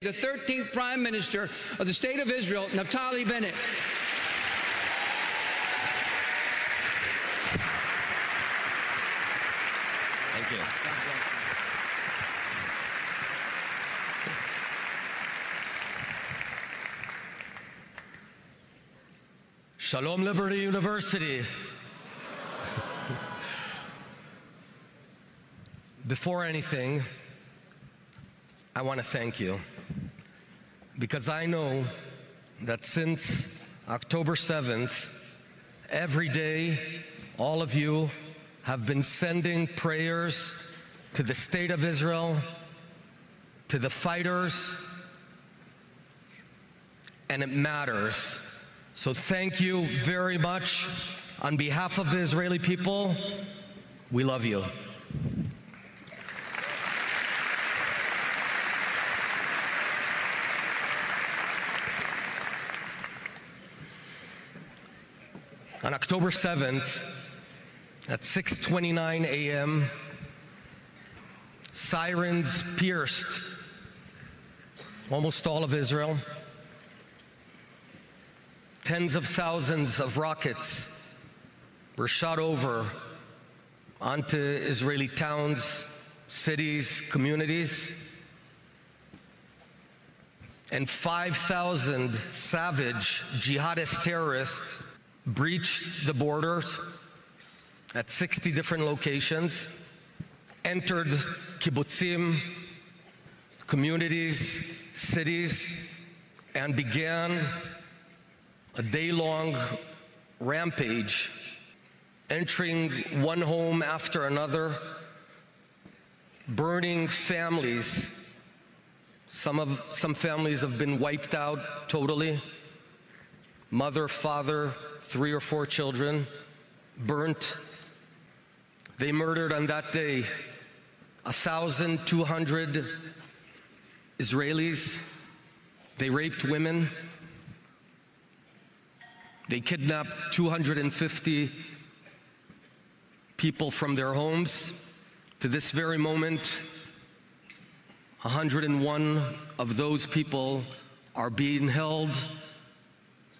The 13th Prime Minister of the State of Israel, Naftali Bennett. Thank you. Shalom, Liberty University. Before anything, I want to thank you, because I know that since October 7th, every day, all of you have been sending prayers to the State of Israel, to the fighters, and it matters. So thank you very much. On behalf of the Israeli people, we love you. On October 7th, at 6:29 a.m., sirens pierced almost all of Israel. Tens of thousands of rockets were shot over onto Israeli towns, cities, communities, and 5,000 savage jihadist terrorists breached the borders at 60 different locations, entered kibbutzim, communities, cities, and began a day-long rampage, entering one home after another, burning families. Some families have been wiped out totally. Mother, father, 3 or 4 children burnt. They murdered on that day 1,200 Israelis. They raped women. They kidnapped 250 people from their homes. To this very moment, 101 of those people are being held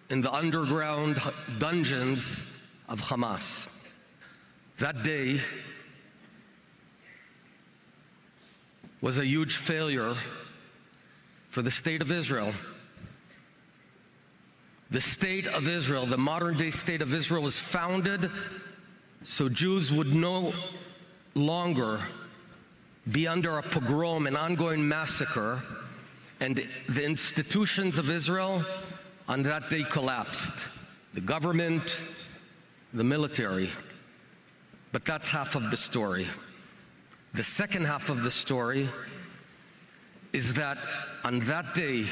in the underground dungeons of Hamas. That day was a huge failure for the State of Israel. The State of Israel, the modern-day State of Israel, was founded so Jews would no longer be under a pogrom, an ongoing massacre, and the institutions of Israel on that day collapsed. The government, the military. But that's half of the story. The second half of the story is that on that day,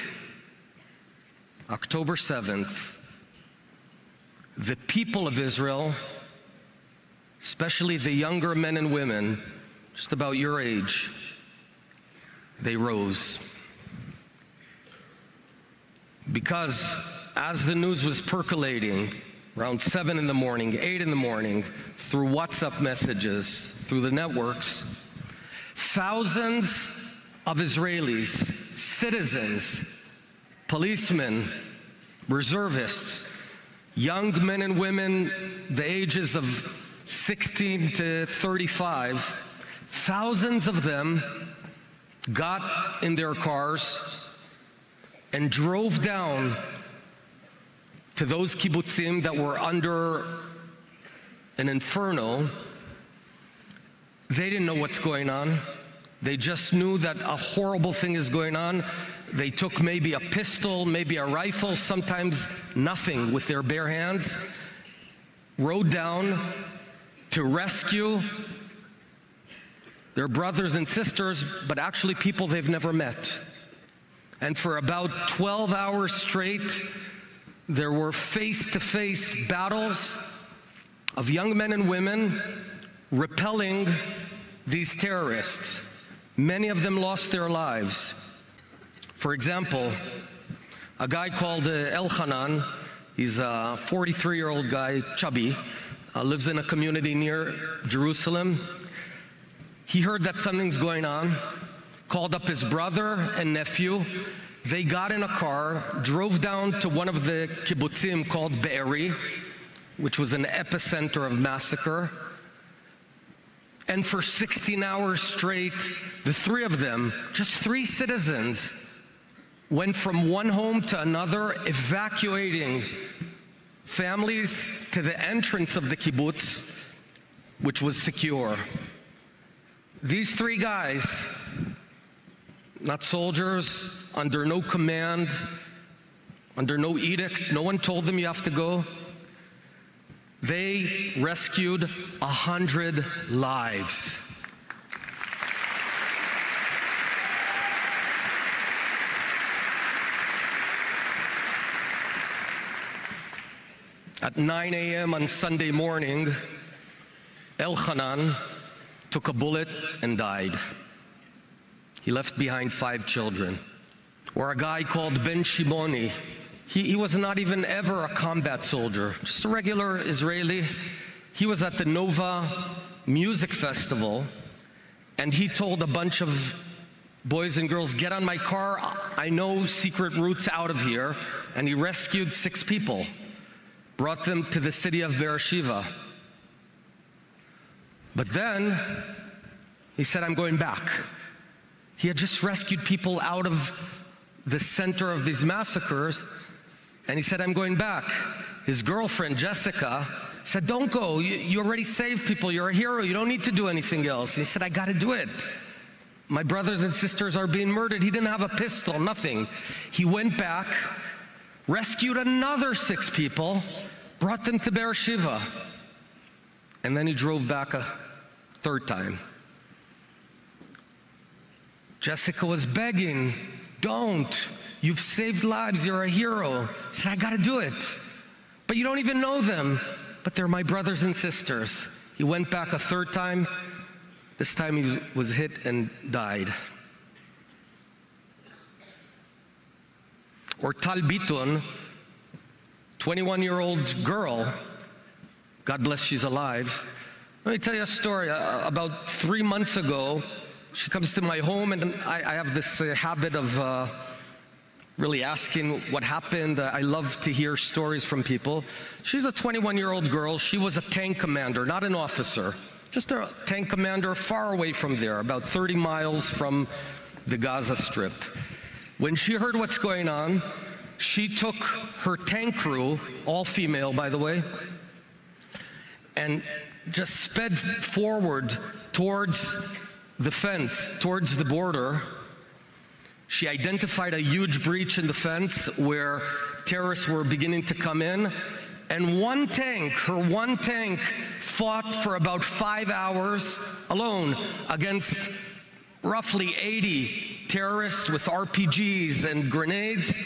October 7th, the people of Israel, especially the younger men and women, just about your age, they rose. Because as the news was percolating around 7 in the morning, 8 in the morning, through WhatsApp messages, through the networks, thousands of Israelis, citizens, policemen, reservists, young men and women, the ages of 16 to 35, thousands of them got in their cars and drove down to those kibbutzim that were under an inferno. They didn't know what's going on. They just knew that a horrible thing is going on. They took maybe a pistol, maybe a rifle, sometimes nothing, with their bare hands, rode down to rescue their brothers and sisters, but actually people they've never met. And for about 12 hours straight, there were face-to-face battles of young men and women repelling these terrorists. Many of them lost their lives. For example, a guy called Elchanan, he's a 43-year-old guy, chubby, lives in a community near Jerusalem. He heard that something's going on, called up his brother and nephew. They got in a car, drove down to one of the kibbutzim called Be'eri, which was an epicenter of massacre. And for 16 hours straight, the three of them, just three citizens, went from one home to another, evacuating families to the entrance of the kibbutz, which was secure. These three guys, not soldiers, under no command, under no edict, no one told them you have to go. They rescued 100 lives. At 9 a.m. on Sunday morning, Elchanan took a bullet and died. He left behind 5 children. Or a guy called Ben Shimoni. He was not even ever a combat soldier, just a regular Israeli. He was at the Nova Music Festival, and he told a bunch of boys and girls, get on my car, I know secret routes out of here. And he rescued 6 people, brought them to the city of Beersheba. But then he said, I'm going back. He had just rescued people out of the center of these massacres, and he said, I'm going back. His girlfriend, Jessica, said, don't go. You already saved people. You're a hero. You don't need to do anything else. And he said, I got to do it. My brothers and sisters are being murdered. He didn't have a pistol, nothing. He went back, rescued another 6 people, brought them to Beersheba, and then he drove back a 3rd time. Jessica was begging, don't. You've saved lives. You're a hero. He said, I got to do it. But you don't even know them. But they're my brothers and sisters. He went back a 3rd time. This time he was hit and died. Or Tal Biton, 21-year-old girl, God bless she's alive. Let me tell you a story. About 3 months ago, she comes to my home, and I have this habit of really asking what happened. I love to hear stories from people. She's a 21-year-old girl. She was a tank commander, not an officer, just a tank commander far away from there, about 30 miles from the Gaza Strip. When she heard what's going on, she took her tank crew, all female by the way, and just sped forward towards the fence, towards the border. She identified a huge breach in the fence where terrorists were beginning to come in, and one tank, her one tank, fought for about 5 hours alone against roughly 80 terrorists with RPGs and grenades.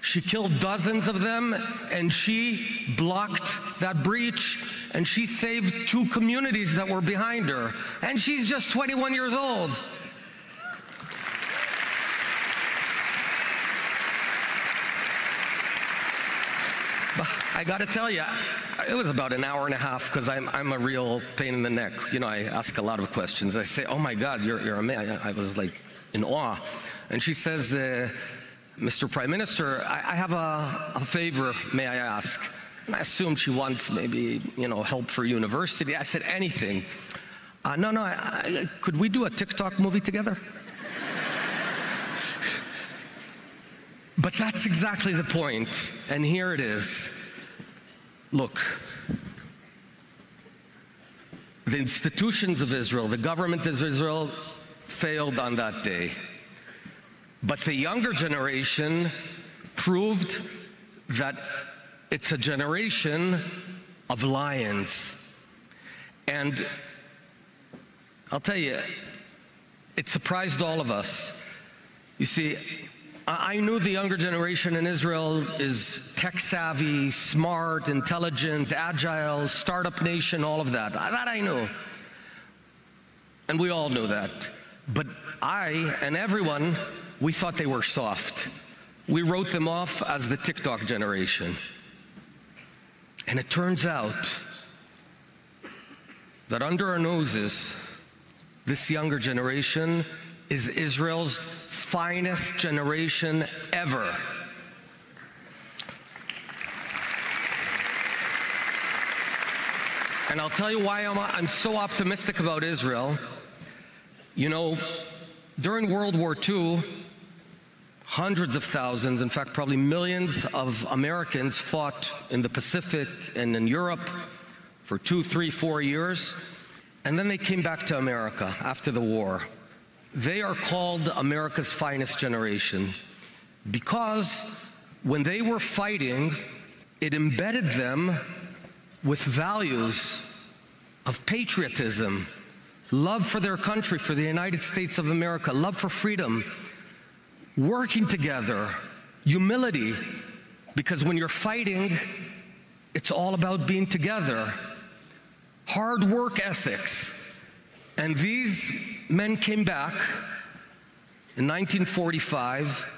She killed dozens of them, and she blocked that breach, and she saved 2 communities that were behind her. And she's just 21 years old. But I gotta tell you, it was about an hour and a half, because I'm a real pain in the neck. You know, I ask a lot of questions. I say, oh my God, you're a man. I was like in awe. And she says, Mr. Prime Minister, I have a favor, may I ask? And I assumed she wants maybe, help for university. I said, anything. No, could we do a TikTok movie together? But that's exactly the point, and here it is. Look, the institutions of Israel, the government of Israel failed on that day. But the younger generation proved that it's a generation of lions. And I'll tell you, it surprised all of us. You see, I knew the younger generation in Israel is tech-savvy, smart, intelligent, agile, startup nation, all of that. That I knew. And we all knew that. But I and everyone, we thought they were soft. We wrote them off as the TikTok generation. And it turns out that under our noses, this younger generation is Israel's finest generation ever. And I'll tell you why I'm so optimistic about Israel. You know, during World War II, hundreds of thousands, in fact, probably millions of Americans fought in the Pacific and in Europe for 2, 3, 4 years, and then they came back to America after the war. They are called America's finest generation because when they were fighting, it embedded them with values of patriotism, love for their country, for the United States of America, love for freedom, working together, humility, because when you're fighting, it's all about being together, hard work ethics. And these men came back in 1945,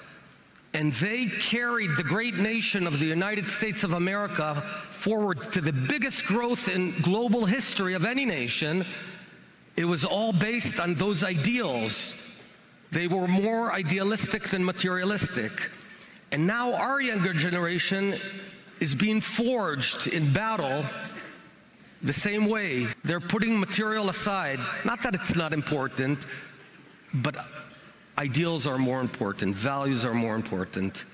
and they carried the great nation of the United States of America forward to the biggest growth in global history of any nation. It was all based on those ideals. They were more idealistic than materialistic. And now our younger generation is being forged in battle the same way. They're putting material aside. Not that it's not important, but ideals are more important, values are more important.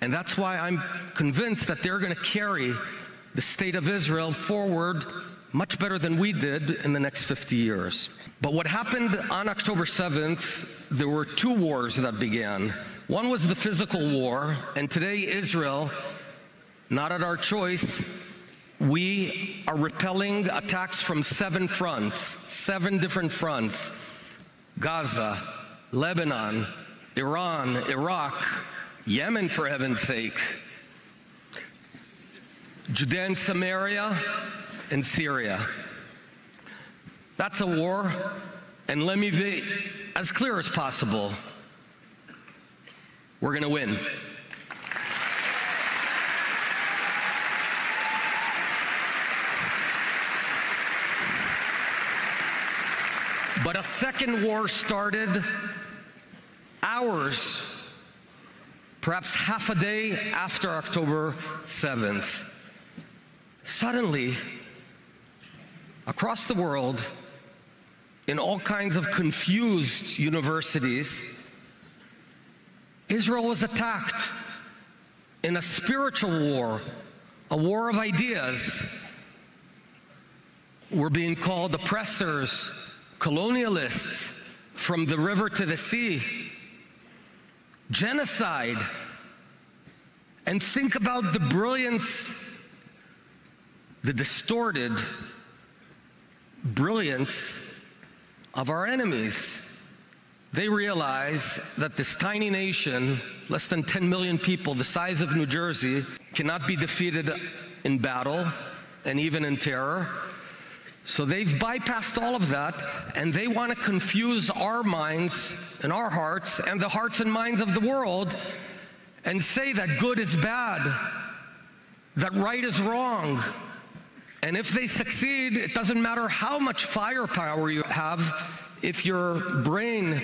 And that's why I'm convinced that they're going to carry the state of Israel forward much better than we did in the next 50 years. But what happened on October 7th, there were 2 wars that began. One was the physical war, and today Israel, not at our choice, we are repelling attacks from 7 fronts, 7 different fronts. Gaza, Lebanon, Iran, Iraq, Yemen, for heaven's sake, Judea and Samaria, and Syria. That's a war, and let me be as clear as possible. We're going to win. But a second war started hours, perhaps half a day after October 7th. Suddenly, across the world, in all kinds of confused universities, Israel was attacked in a spiritual war, a war of ideas. We're being called oppressors, colonialists, from the river to the sea, genocide. And think about the brilliance, the distorted brilliance of our enemies. They realize that this tiny nation, less than 10 million people, the size of New Jersey, cannot be defeated in battle and even in terror. So they've bypassed all of that, and they want to confuse our minds and our hearts and the hearts and minds of the world and say that good is bad, that right is wrong. And if they succeed, it doesn't matter how much firepower you have, if your brain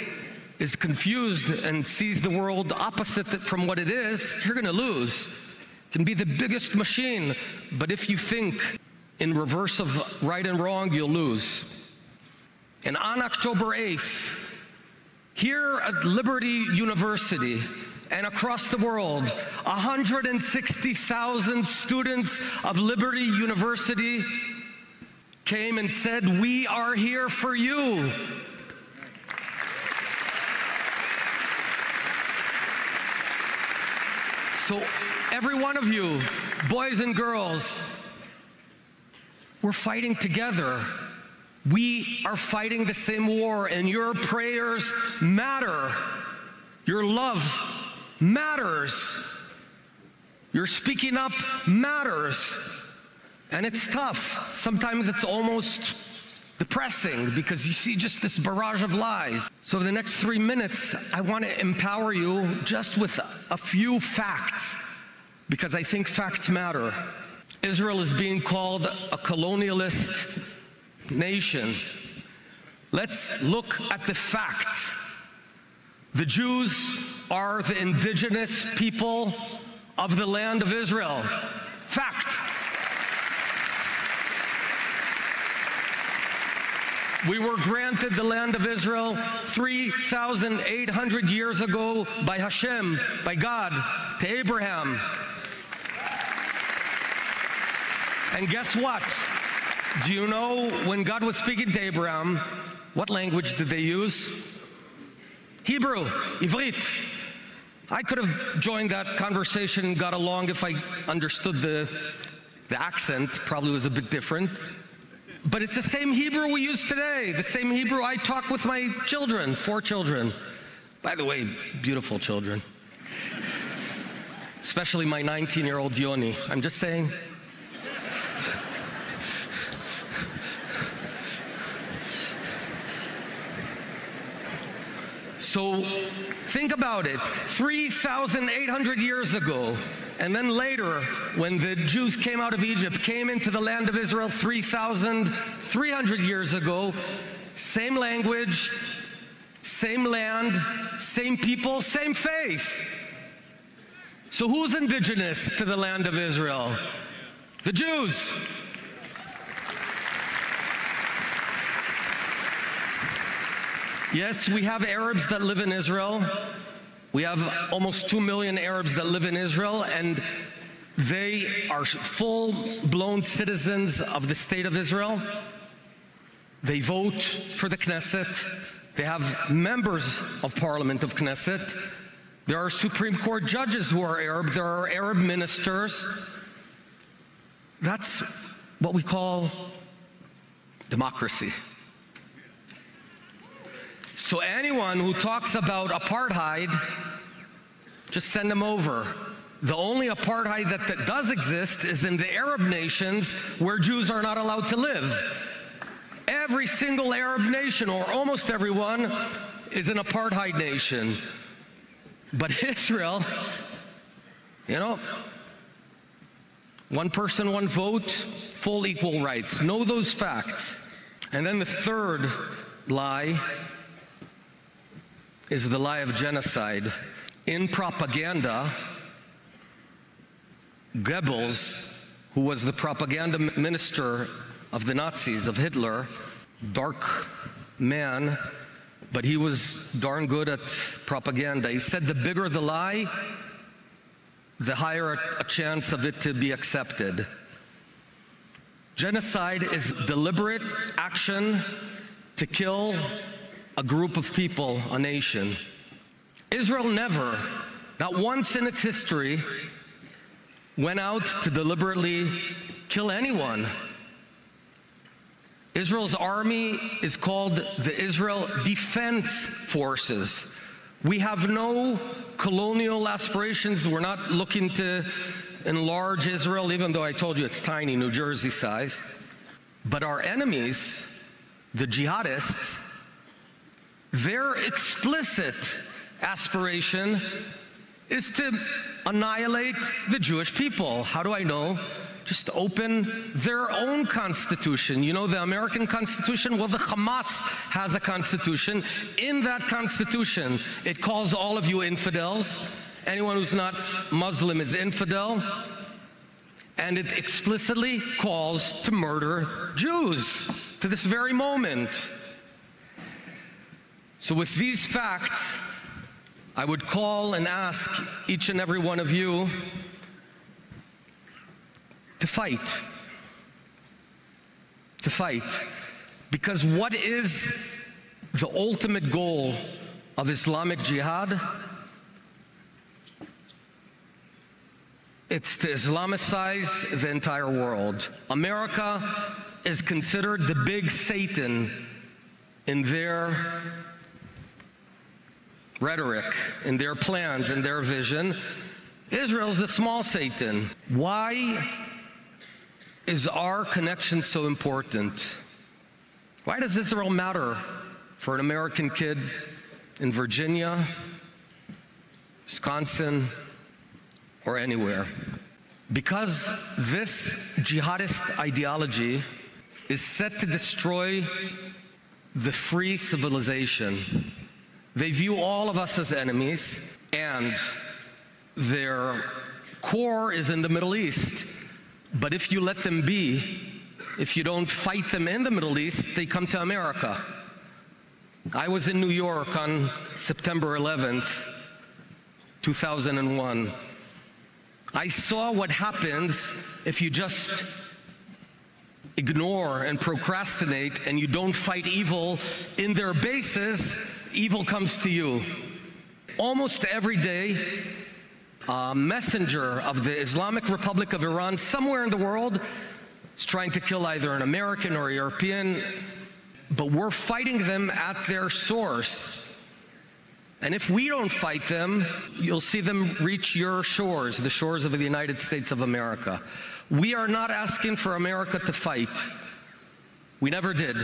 is confused and sees the world opposite from what it is, you're going to lose. It can be the biggest machine, but if you think in reverse of right and wrong, you'll lose. And on October 8th, here at Liberty University and across the world, 160,000 students of Liberty University came and said, "We are here for you." So every one of you, boys and girls, we're fighting together. We are fighting the same war, and your prayers matter. Your love matters. Your speaking up matters. And it's tough. Sometimes it's almost depressing because you see just this barrage of lies. So for the next 3 minutes, I want to empower you just with a few facts, because I think facts matter. Israel is being called a colonialist nation. Let's look at the facts. The Jews are the indigenous people of the land of Israel. Fact. We were granted the land of Israel 3,800 years ago by Hashem, by God, to Abraham. And guess what? Do you know when God was speaking to Abraham, what language did they use? Hebrew, Ivrit. I could have joined that conversation and got along if I understood the accent. Probably was a bit different. But it's the same Hebrew we use today, the same Hebrew I talk with my children, 4 children. By the way, beautiful children. Especially my 19-year-old Yoni. I'm just saying. So think about it, 3,800 years ago, and then later, when the Jews came out of Egypt, came into the land of Israel 3,300 years ago, same language, same land, same people, same faith. So who's indigenous to the land of Israel? The Jews. Yes, we have Arabs that live in Israel. We have almost 2 million Arabs that live in Israel, and they are full-blown citizens of the state of Israel. They vote for the Knesset. They have members of parliament of Knesset. There are Supreme Court judges who are Arab. There are Arab ministers. That's what we call democracy. So anyone who talks about apartheid, just send them over. The only apartheid that does exist is in the Arab nations where Jews are not allowed to live. Every single Arab nation, or almost everyone, is an apartheid nation. But Israel, you know, one person, one vote, full equal rights. Know those facts. And then the third lie is the lie of genocide. In propaganda, Goebbels, who was the propaganda minister of the Nazis, of Hitler, dark man, but he was darn good at propaganda. He said the bigger the lie, the higher a chance of it to be accepted. Genocide is deliberate action to kill a group of people, a nation. Israel never, not once in its history, went out to deliberately kill anyone. Israel's army is called the Israel Defense Forces. We have no colonial aspirations. We're not looking to enlarge Israel, even though I told you it's tiny, New Jersey size. But our enemies, the jihadists, their explicit aspiration is to annihilate the Jewish people. How do I know? Just open their own constitution. You know the American Constitution? Well, the Hamas has a constitution. In that constitution, it calls all of you infidels. Anyone who's not Muslim is infidel. And it explicitly calls to murder Jews to this very moment. So with these facts, I would call and ask each and every one of you to fight. To fight. Because what is the ultimate goal of Islamic Jihad? It's to Islamicize the entire world. America is considered the big Satan in their rhetoric, in their plans, in their vision. Israel's the small Satan. Why is our connection so important? Why does Israel matter for an American kid in Virginia, Wisconsin, or anywhere? Because this jihadist ideology is set to destroy the free civilization. They view all of us as enemies, and their core is in the Middle East. But if you let them be, if you don't fight them in the Middle East, they come to America. I was in New York on September 11th, 2001. I saw what happens if you just ignore and procrastinate and you don't fight evil in their bases. Evil comes to you. Almost every day, a messenger of the Islamic Republic of Iran somewhere in the world is trying to kill either an American or a European, but we're fighting them at their source. And if we don't fight them, you'll see them reach your shores, the shores of the United States of America. We are not asking for America to fight. We never did.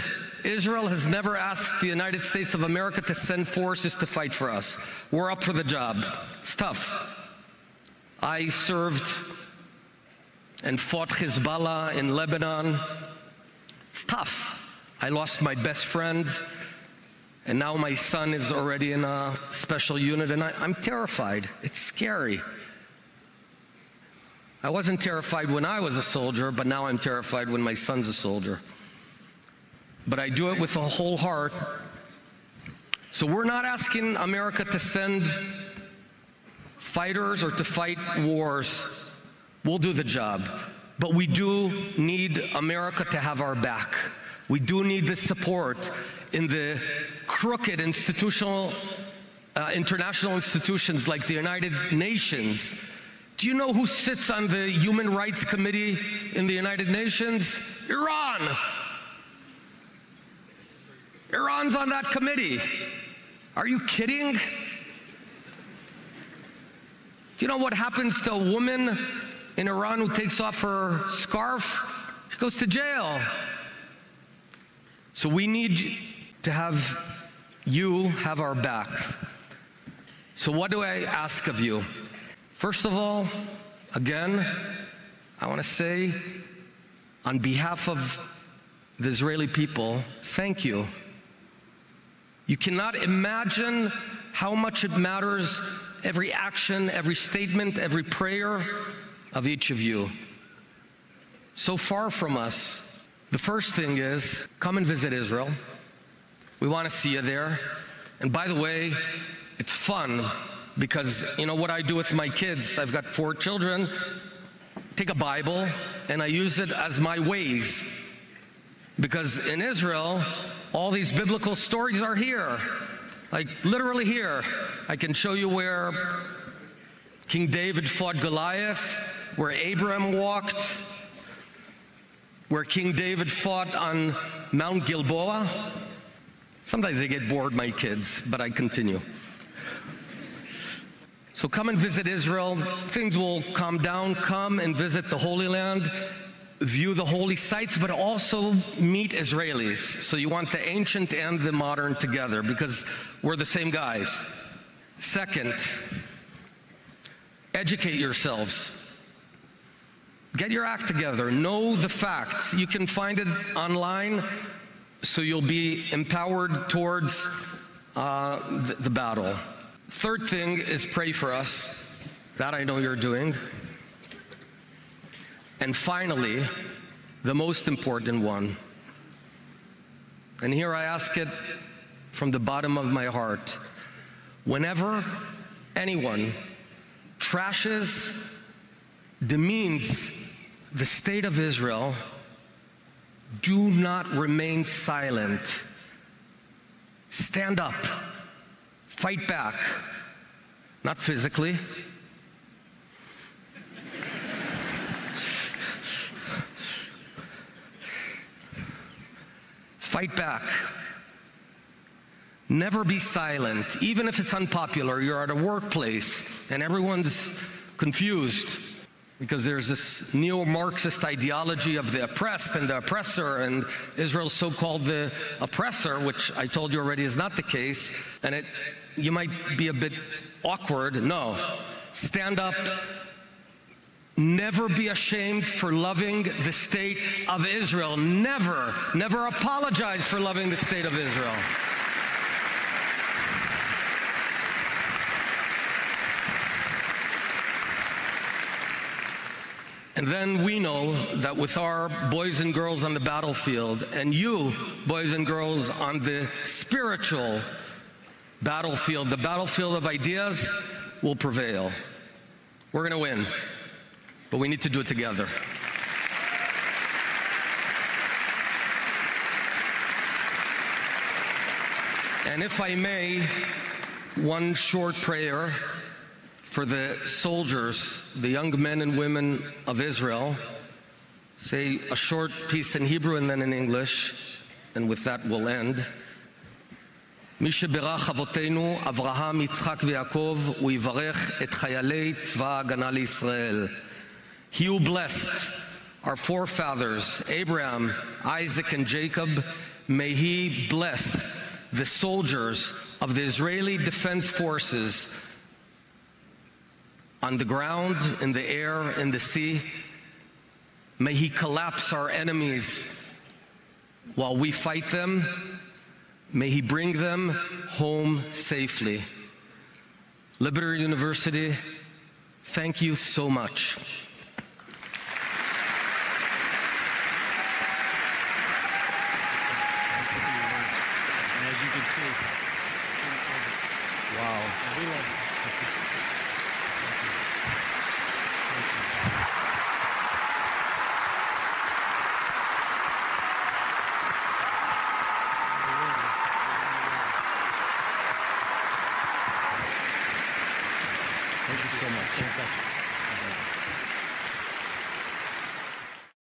Israel has never asked the United States of America to send forces to fight for us. We're up for the job. It's tough. I served and fought Hezbollah in Lebanon. It's tough. I lost my best friend, and now my son is already in a special unit, and I'm terrified. It's scary. I wasn't terrified when I was a soldier, but now I'm terrified when my son's a soldier. But I do it with a whole heart. So we're not asking America to send fighters or to fight wars. We'll do the job. But we do need America to have our back. We do need the support in the crooked international institutions like the United Nations. Do you know who sits on the Human Rights Committee in the United Nations? Iran. Iran's on that committee. Are you kidding? Do you know what happens to a woman in Iran who takes off her scarf? She goes to jail. So we need to have you have our back. So what do I ask of you? First of all, again, I want to say on behalf of the Israeli people, thank you. You cannot imagine how much it matters, every action, every statement, every prayer of each of you. So far from us. The first thing is, come and visit Israel. We want to see you there. And by the way, it's fun because, you know what I do with my kids? I've got 4 children. Take a Bible, and I use it as my Waze. Because in Israel, all these biblical stories are here. Like, literally here. I can show you where King David fought Goliath, where Abraham walked, where King David fought on Mount Gilboa. Sometimes they get bored, my kids, but I continue. So come and visit Israel. Things will calm down. Come and visit the Holy Land, view the holy sites, but also meet Israelis. So you want the ancient and the modern together because we're the same guys. Second, educate yourselves. Get your act together. Know the facts. You can find it online, so you'll be empowered towards the battle. Third thing is pray for us. That I know you're doing. And finally, the most important one, and here I ask it from the bottom of my heart, whenever anyone trashes, demeans the state of Israel, do not remain silent. Stand up. Fight back. Not physically. Fight back. Never be silent, even if it's unpopular. You're at a workplace and everyone's confused because there's this neo-Marxist ideology of the oppressed and the oppressor, and Israel's so-called the oppressor, which I told you already is not the case, and you might be a bit awkward. No. Stand up. Never be ashamed for loving the state of Israel. Never. Never apologize for loving the state of Israel. And then we know that with our boys and girls on the battlefield, and you, boys and girls, on the spiritual battlefield, the battlefield of ideas, will prevail. We're going to win, but we need to do it together. And if I may, one short prayer for the soldiers, the young men and women of Israel. Say a short piece in Hebrew and then in English, and with that we'll end. מי שברך אבותינו, אברהם, יצחק ויעקב, הוא יברך את חיילי צבא ההגנה לישראל. He who blessed our forefathers, Abraham, Isaac, and Jacob, may he bless the soldiers of the Israeli Defense Forces on the ground, in the air, in the sea. May he collapse our enemies while we fight them. May he bring them home safely. Liberty University, thank you so much. As you can see, Wow. thank you so much.